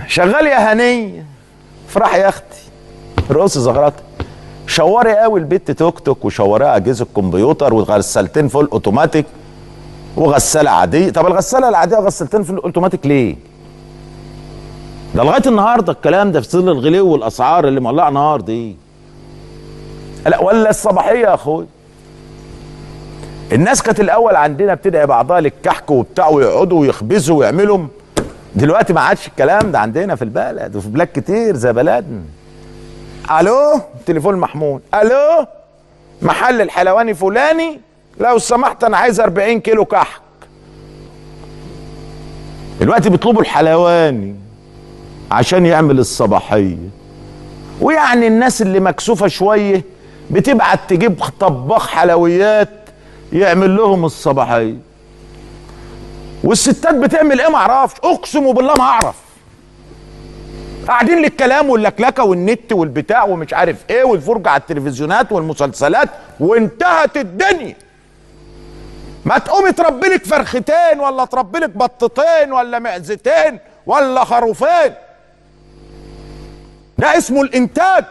شغال يا هنيه، افرح يا اختي، رقصي زغرتك. شوري قوي البت توك توك، وشوريها اجهزه كمبيوتر، وغسالتين فول اوتوماتيك وغساله عاديه. طب الغساله العاديه وغسالتين فول اوتوماتيك ليه؟ ده لغايه النهارده الكلام ده في ظل الغلو والاسعار اللي مولعه نهار دي. لا ولا الصباحيه يا اخوي. الناس كانت الاول عندنا بتدعي بعضها للكحك وبتاع، ويقعدوا ويخبزوا ويعملوا. دلوقتي ما عادش الكلام ده عندنا في البلد، وفي بلاد كتير زي بلدنا. الو، تليفون محمود. الو، محل الحلواني فلاني، لو سمحت انا عايز 40 كيلو كحك. دلوقتي بيطلبوا الحلواني عشان يعمل الصباحيه. ويعني الناس اللي مكسوفه شويه بتبعت تجيب طباخ حلويات يعمل لهم الصباحيه. والستات بتعمل ايه؟ ما اعرفش، اقسم بالله ما اعرف. قاعدين للكلام واللكلكه والنت والبتاع ومش عارف ايه، والفرجه على التلفزيونات والمسلسلات، وانتهت الدنيا. ما تقومي تربي لك فرختين، ولا تربي لك بطتين، ولا معزتين، ولا خروفين. ده اسمه الانتاج.